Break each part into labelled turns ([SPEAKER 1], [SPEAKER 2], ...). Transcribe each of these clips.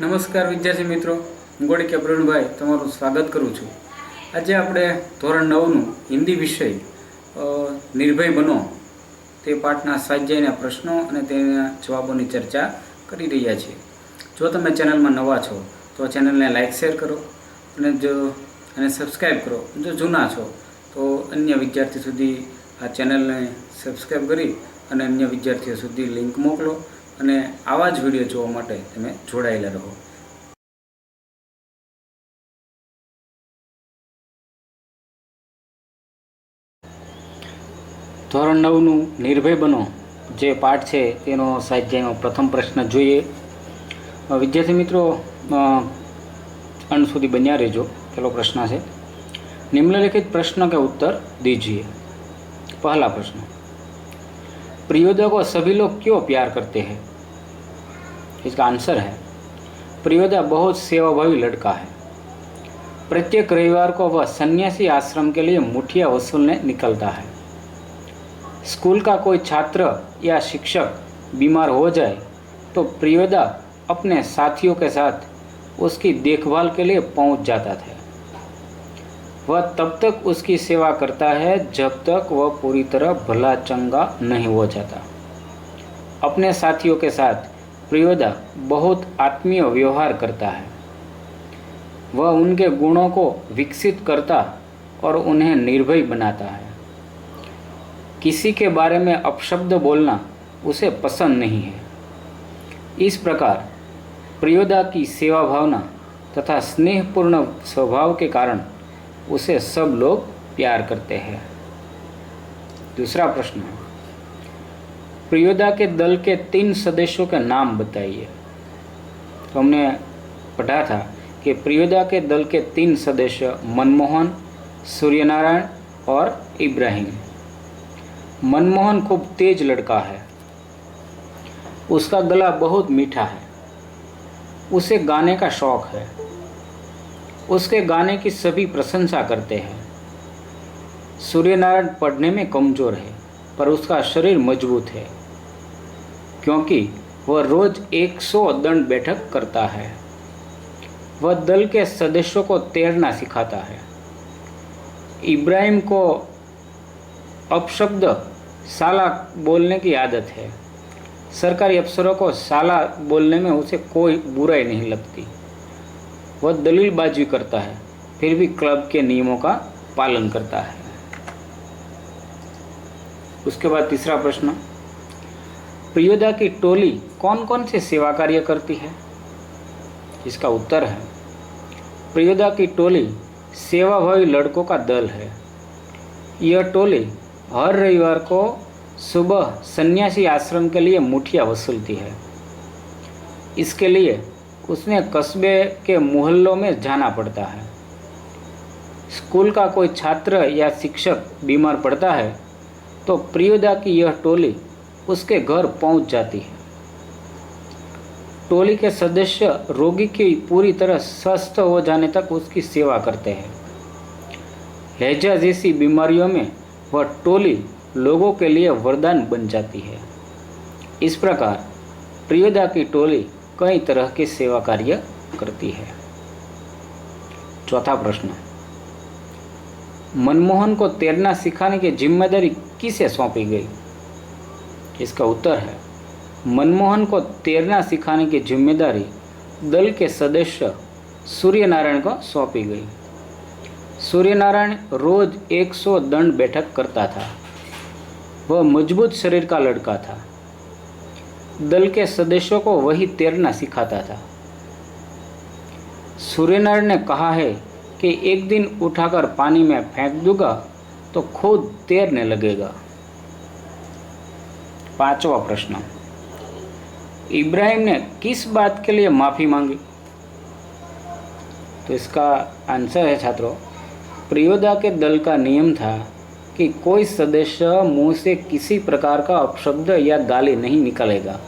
[SPEAKER 1] નમસ્કાર વિદ્યાર્થી મિત્રો, હું ગોળીકા પ્રવીણભાઈ તમારું સ્વાગત કરું છું. આજે આપણે ધોરણ 9નું હિન્દી વિષય નિર્ભય બનો તે પાઠના સ્વાધ્યાયના પ્રશ્નો અને તેના જવાબોની ચર્ચા કરી રહ્યા છીએ. જો તમે ચેનલમાં નવા છો તો ચેનલને લાઇક શેર કરો અને સબસ્ક્રાઈબ કરો. જો જૂના છો તો અન્ય વિદ્યાર્થી સુધી આ ચેનલને સબસ્ક્રાઈબ કરી અને અન્ય વિદ્યાર્થીઓ સુધી લિંક મોકલો અને આવા જ વિડીયો જોવા માટે તમે જોડાયેલા રહો. ધોરણ 9નું નિર્ભય બનો જે પાઠ છે તેનો સ્વાધ્યાયનો પ્રથમ પ્રશ્ન જોઈએ. વિદ્યાર્થી મિત્રો અંત સુધી બન્યા રહેજો. પહેલો પ્રશ્ન છે, निम्नलिखित प्रश्न के उत्तर दीजिए. पहला प्रश्न, प्रियोदा को सभी लोग क्यों प्यार करते हैं? इसका आंसर है, प्रियोदा बहुत सेवाभावी लड़का है. प्रत्येक रविवार को वह सन्यासी आश्रम के लिए मुठिया वसूलने निकलता है. स्कूल का कोई छात्र या शिक्षक बीमार हो जाए तो प्रियोदा अपने साथियों के साथ उसकी देखभाल के लिए पहुंच जाता था. वह तब तक उसकी सेवा करता है जब तक वह पूरी तरह भला चंगा नहीं हो जाता. अपने साथियों के साथ प्रियोदा बहुत आत्मीय व्यवहार करता है. वह उनके गुणों को विकसित करता और उन्हें निर्भय बनाता है. किसी के बारे में अपशब्द बोलना उसे पसंद नहीं है. इस प्रकार प्रियोदा की सेवा भावना तथा स्नेहपूर्ण स्वभाव के कारण उसे सब लोग प्यार करते हैं. दूसरा प्रश्न, प्रियोदा के दल के 3 सदस्यों के नाम बताइए. तो हमने पढ़ा था कि प्रियोदा के दल के 3 सदस्य मनमोहन, सूर्यनारायण और इब्राहिम. मनमोहन खूब तेज लड़का है. उसका गला बहुत मीठा है. उसे गाने का शौक है. उसके गाने की सभी प्रशंसा करते हैं. सूर्यनारायण पढ़ने में कमज़ोर है पर उसका शरीर मजबूत है क्योंकि वह रोज 100 दंड बैठक करता है. वह दल के सदस्यों को तैरना सिखाता है. इब्राहिम को अपशब्द साला बोलने की आदत है. सरकारी अफसरों को साला बोलने में उसे कोई बुराई नहीं लगती. वह दलीलबाजी करता है फिर भी क्लब के नियमों का पालन करता है. उसके बाद तीसरा प्रश्न, प्रियोदा की टोली कौन कौन से सेवा कार्य करती है? इसका उत्तर है, प्रियोदा की टोली सेवाभावी लड़कों का दल है. यह टोली हर रविवार को सुबह सन्यासी आश्रम के लिए मुठिया वसूलती है. इसके लिए उसने कस्बे के मोहल्लों में जाना पड़ता है. स्कूल का कोई छात्र या शिक्षक बीमार पड़ता है तो प्रियोदा की यह टोली उसके घर पहुंच जाती है. टोली के सदस्य रोगी की पूरी तरह स्वस्थ हो जाने तक उसकी सेवा करते हैं. हैजा जैसी बीमारियों में वह टोली लोगों के लिए वरदान बन जाती है. इस प्रकार प्रियोदा की टोली कई तरह के सेवा कार्य करती है. चौथा प्रश्न, मनमोहन को तैरना सिखाने की जिम्मेदारी किसे सौंपी गई? इसका उत्तर है, मनमोहन को तैरना सिखाने की जिम्मेदारी दल के सदस्य सूर्यनारायण को सौंपी गई. सूर्यनारायण रोज 100 दंड बैठक करता था. वह मजबूत शरीर का लड़का था. दल के सदस्यों को वही तैरना सिखाता था. सूर्यनारायण ने कहा है कि एक दिन उठाकर पानी में फेंक दूंगा तो खुद तैरने लगेगा. पांचवा प्रश्न, इब्राहिम ने किस बात के लिए माफ़ी मांगी? तो इसका आंसर है छात्रों, प्रियोदा के दल का नियम था कि कोई सदस्य मुंह से किसी प्रकार का अपशब्द या गाली नहीं निकालेगा.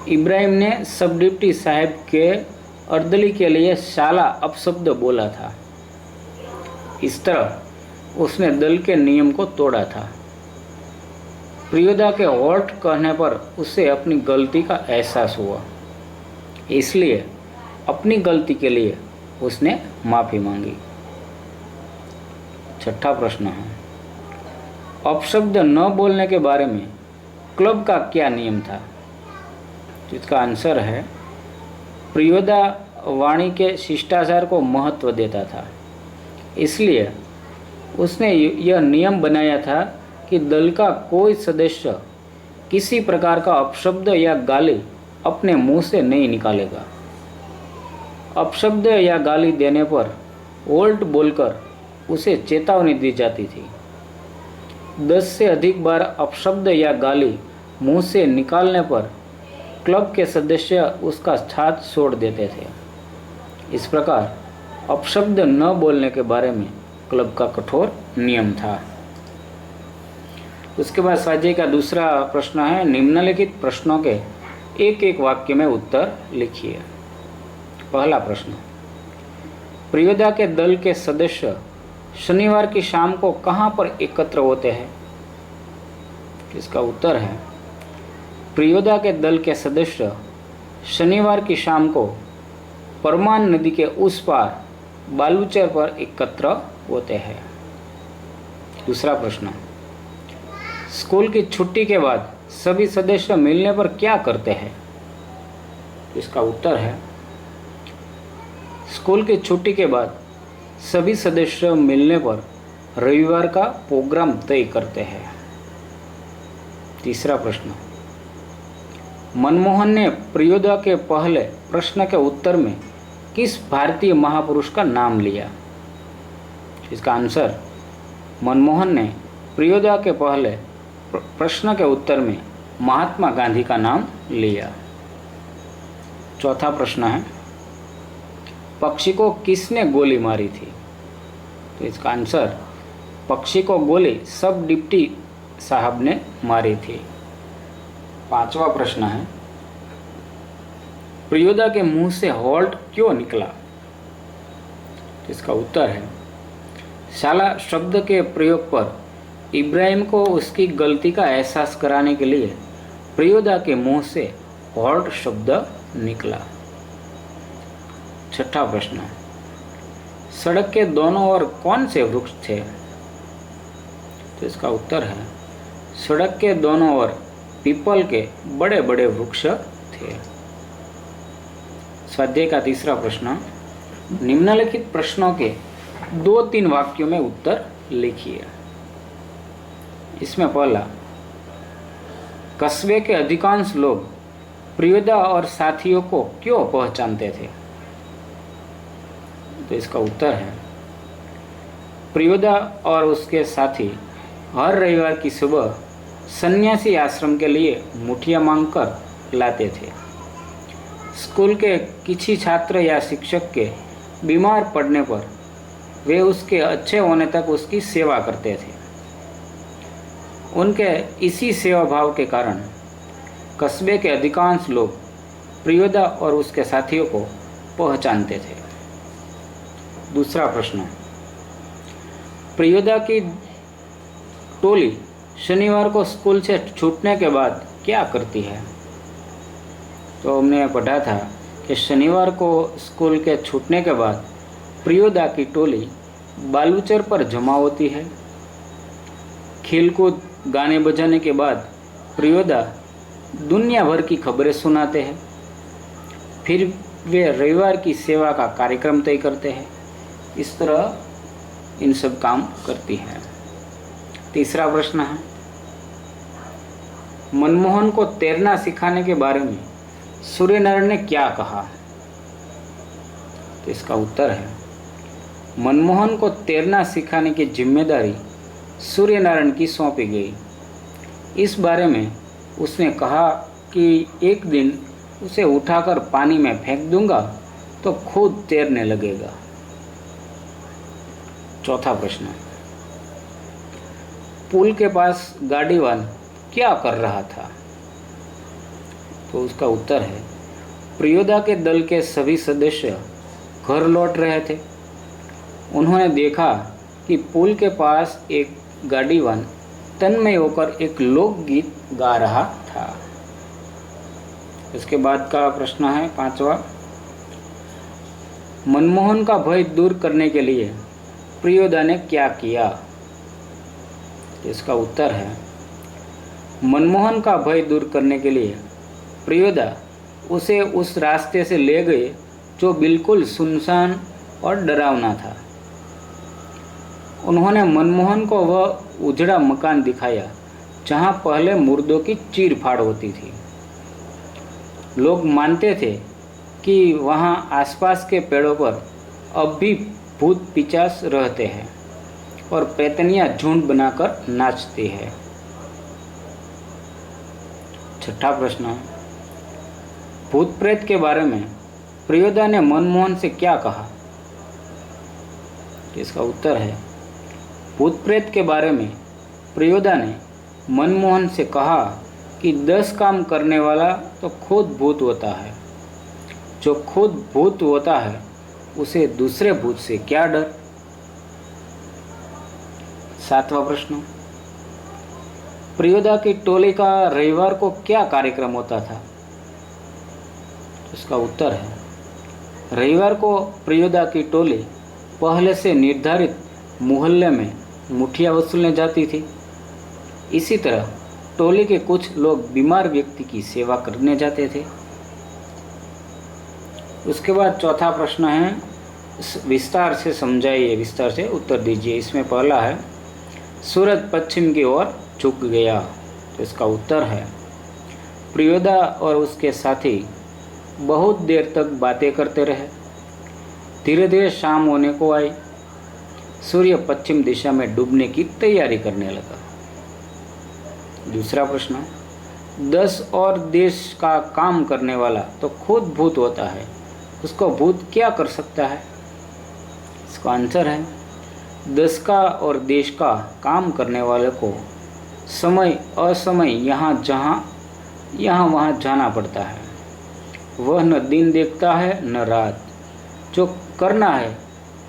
[SPEAKER 1] इब्राहिम ने सब डिप्टी साहब के अर्दली के लिए शाला अपशब्द बोला था. इस तरह उसने दल के नियम को तोड़ा था. प्रियोदा के होठ कहने पर उसे अपनी गलती का एहसास हुआ. इसलिए अपनी गलती के लिए उसने माफ़ी मांगी। छठा प्रश्न है, अपशब्द न बोलने के बारे में क्लब का क्या नियम था? तो इसका आंसर है, प्रियोदा वाणी के शिष्टाचार को महत्व देता था, इसलिए उसने यह नियम बनाया था कि दल का कोई सदस्य किसी प्रकार का अपशब्द या गाली अपने मुंह से नहीं निकालेगा। अपशब्द या गाली देने पर वोल्ट बोलकर उसे चेतावनी दी जाती थी। 10 से अधिक बार अपशब्द या गाली मुंह से निकालने पर क्लब के सदस्य उसका साथ छोड़ देते थे। इस प्रकार अपशब्द न बोलने के बारे में क्लब का कठोर नियम था। उसके बाद स्वाध्याय का दूसरा प्रश्न है, निम्नलिखित प्रश्नों के एक एक वाक्य में उत्तर लिखिए। पहला प्रश्न, प्रियोदा के दल के सदस्य शनिवार की शाम को कहाँ पर एकत्र होते हैं? इसका उत्तर है, प्रियोदा के दल के सदस्य शनिवार की शाम को परमान नदी के उस पार बालूचर पर एकत्र होते हैं। दूसरा प्रश्न, स्कूल की छुट्टी के बाद सभी सदस्य मिलने पर क्या करते हैं? इसका उत्तर है, स्कूल की छुट्टी के बाद सभी सदस्य मिलने पर रविवार का प्रोग्राम तय करते हैं। तीसरा प्रश्न, मनमोहन ने प्रियोदा के पहले प्रश्न के उत्तर में किस भारतीय महापुरुष का नाम लिया? इसका आंसर, मनमोहन ने प्रियोदा के पहले प्रश्न के उत्तर में महात्मा गांधी का नाम लिया। चौथा प्रश्न है, पक्षी को किसने गोली मारी थी? तो इसका आंसर, पक्षी को गोली सब डिप्टी साहब ने मारी थी। पांचवा प्रश्न है, प्रियोदा के मुंह से हॉल्ट क्यों निकला? तो इसका उत्तर है, शाला शब्द के प्रयोग पर इब्राहिम को उसकी गलती का एहसास कराने के लिए प्रियोदा के मुंह से हॉल्ट शब्द निकला। छठा प्रश्न, सड़क के दोनों ओर कौन से वृक्ष थे? तो इसका उत्तर है, सड़क के दोनों ओर पीपल के बड़े बड़े वृक्ष थे। स्वाध्याय का तीसरा प्रश्न, निम्नलिखित प्रश्नों के 2-3 वाक्यों में उत्तर लिखिए। इसमें पहला, कस्बे के अधिकांश लोग प्रियोदा और साथियों को क्यों पहचानते थे? तो इसका उत्तर है, प्रियोदा और उसके साथी हर रविवार की सुबह सन्यासी आश्रम के लिए मुठिया मांगकर लाते थे। स्कूल के किसी छात्र या शिक्षक के बीमार पड़ने पर वे उसके अच्छे होने तक उसकी सेवा करते थे। उनके इसी सेवा भाव के कारण कस्बे के अधिकांश लोग प्रियोदा और उसके साथियों को पहचानते थे। दूसरा प्रश्न, प्रियोदा की टोली शनिवार को स्कूल से छूटने के बाद क्या करती है? तो हमने पढ़ा था कि शनिवार को स्कूल के छूटने के बाद प्रियोदा की टोली बालूचर पर जमा होती है। खेलकूद, गाने बजाने के बाद प्रियोदा दुनिया भर की खबरें सुनाते हैं। फिर वे रविवार की सेवा का कार्यक्रम तय करते हैं। इस तरह इन सब काम करती है। तीसरा प्रश्न है, मनमोहन को तैरना सिखाने के बारे में सूर्यनारायण ने क्या कहा? तो इसका उत्तर है, मनमोहन को तैरना सिखाने की जिम्मेदारी सूर्यनारायण की सौंपी गई। इस बारे में उसने कहा कि एक दिन उसे उठाकर पानी में फेंक दूंगा तो खुद तैरने लगेगा। चौथा प्रश्न, पुल के पास गाड़ीवान क्या कर रहा था? तो उसका उत्तर है, प्रियोदा के दल के सभी सदस्य घर लौट रहे थे। उन्होंने देखा कि पुल के पास एक गाड़ीवान तन्मय होकर एक लोकगीत गा रहा था। इसके बाद का प्रश्न है 5वां। मनमोहन का भय दूर करने के लिए प्रियोदा ने क्या किया? इसका उत्तर है, मनमोहन का भय दूर करने के लिए प्रियोदा उसे उस रास्ते से ले गए जो बिल्कुल सुनसान और डरावना था। उन्होंने मनमोहन को वह उजड़ा मकान दिखाया जहाँ पहले मुर्दों की चीर फाड़ होती थी। लोग मानते थे कि वहाँ आसपास के पेड़ों पर अब भी भूत पिचास रहते हैं और प्रेतनियाँ झुंड बनाकर नाचती है। 6ठा प्रश्न, भूत प्रेत के बारे में प्रियोदा ने मनमोहन से क्या कहा? इसका उत्तर है, भूत प्रेत के बारे में प्रियोदा ने मनमोहन से कहा कि 10 काम करने वाला तो खुद भूत होता है। जो खुद भूत होता है उसे दूसरे भूत से क्या डर। 7वां प्रश्न, प्रियोदा की टोली का रविवार को क्या कार्यक्रम होता था? इसका उत्तर है, रविवार को प्रियोदा की टोली पहले से निर्धारित मोहल्ले में मुठिया वसूलने जाती थी। इसी तरह टोली के कुछ लोग बीमार व्यक्ति की सेवा करने जाते थे। उसके बाद चौथा प्रश्न है, विस्तार से समझाइए, विस्तार से उत्तर दीजिए। इसमें पहला है, सूरज पश्चिम की ओर झुक गया। तो इसका उत्तर है, प्रियोदा और उसके साथी बहुत देर तक बातें करते रहे। धीरे धीरे शाम होने को आई। सूर्य पश्चिम दिशा में डूबने की तैयारी करने लगा। दूसरा प्रश्न, 10 और देश का काम करने वाला तो खुद भूत होता है, उसको भूत क्या कर सकता है? इसका आंसर है, 10 का और देश का काम करने वाले को समय असमय यहाँ वहाँ जाना पड़ता है। वह न दिन देखता है न रात। जो करना है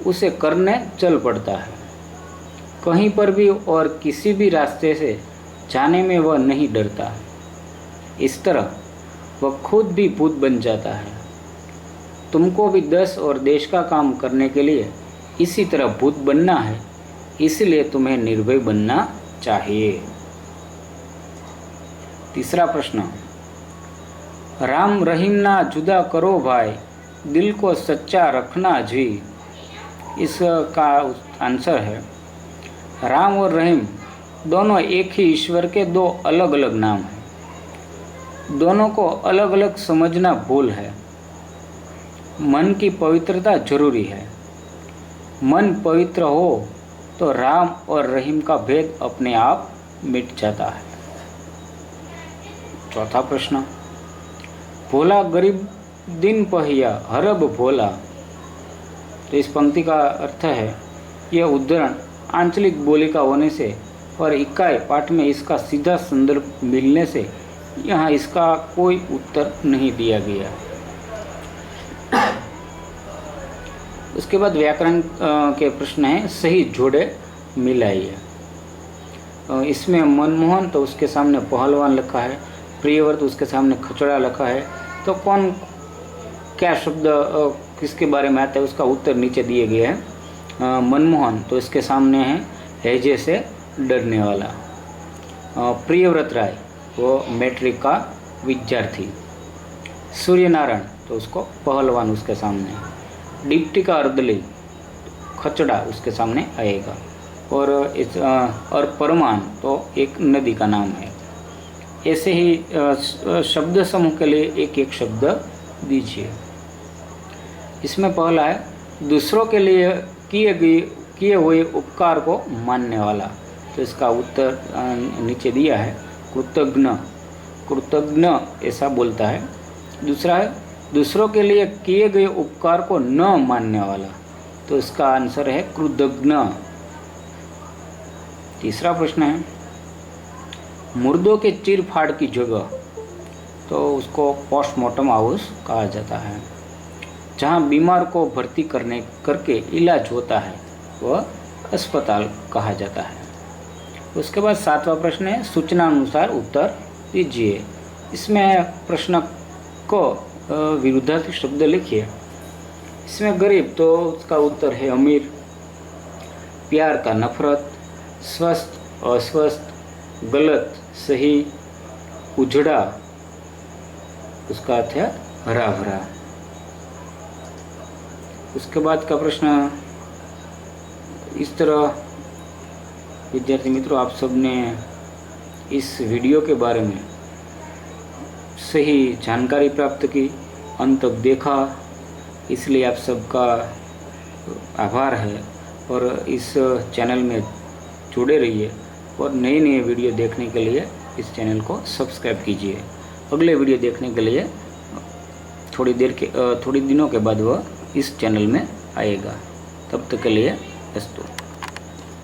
[SPEAKER 1] उसे करने चल पड़ता है। कहीं पर भी और किसी भी रास्ते से जाने में वह नहीं डरता। इस तरह वह खुद भी भूत बन जाता है। तुमको भी 10 और देश का काम करने के लिए इसी तरह भूत बनना है, इसलिए तुम्हें निर्भय बनना चाहिए। तीसरा प्रश्न, राम रहीम ना जुदा करो भाई, दिल को सच्चा रखना जी। इसका आंसर है, राम और रहीम दोनों एक ही ईश्वर के दो अलग अलग नाम हैं। दोनों को अलग अलग समझना भूल है। मन की पवित्रता जरूरी है। मन पवित्र हो तो राम और रहीम का भेद अपने आप मिट जाता है। चौथा प्रश्न, भोला गरीब दिन पहिया हरब भोला। तो इस पंक्ति का अर्थ है, यह उद्धरण आंचलिक बोली का होने से और इकाई पाठ में इसका सीधा संदर्भ मिलने से यहाँ इसका कोई उत्तर नहीं दिया गया। उसके बाद व्याकरण के प्रश्न हैं, सही जोड़े मिलाइए। इसमें मनमोहन तो उसके सामने पहलवान लिखा है, प्रियव्रत उसके सामने खचड़ा लिखा है। तो कौन क्या शब्द किसके बारे में आता है उसका उत्तर नीचे दिए गए हैं। मनमोहन तो इसके सामने है हैजे से डरने वाला। प्रियव्रत राय वो मैट्रिक का विद्यार्थी। सूर्यनारायण तो उसको पहलवान उसके सामने। डिप्टी का अर्दली खचड़ा उसके सामने आएगा। और परमान तो एक नदी का नाम है। ऐसे ही शब्द समूह के लिए एक एक शब्द दीजिए। इसमें पहला है, दूसरों के लिए किए हुए उपकार को मानने वाला। तो इसका उत्तर नीचे दिया है, कृतज्ञ ऐसा बोलता है। दूसरा है, दूसरों के लिए किए गए उपकार को न मानने वाला। तो इसका आंसर है कृतज्ञ। तीसरा प्रश्न है, मुर्दों के चीर फाड़ की जगह तो उसको पोस्टमार्टम हाउस कहा जाता है। जहाँ बीमार को भर्ती करके इलाज होता है वह अस्पताल कहा जाता है। उसके बाद 7वां प्रश्न है, सूचना अनुसार उत्तर दीजिए। इसमें प्रश्न इसको विरुद्धार्थी शब्द लिखिए। इसमें गरीब तो उसका उत्तर है अमीर, प्यार का नफरत, स्वस्थ अस्वस्थ, गलत सही, उजड़ा उसका अर्थ है हरा भरा। उसके बाद का प्रश्न इस तरह, विद्यार्थी मित्रों आप सबने इस वीडियो के बारे में सही जानकारी प्राप्त की, अंत तक देखा, इसलिए आप सबका आभार है। और इस चैनल में जुड़े रहिए और नए नए वीडियो देखने के लिए इस चैनल को सब्सक्राइब कीजिए। अगले वीडियो देखने के लिए थोड़ी दिनों के बाद वह इस चैनल में आएगा। तब तक के लिए अस्तु।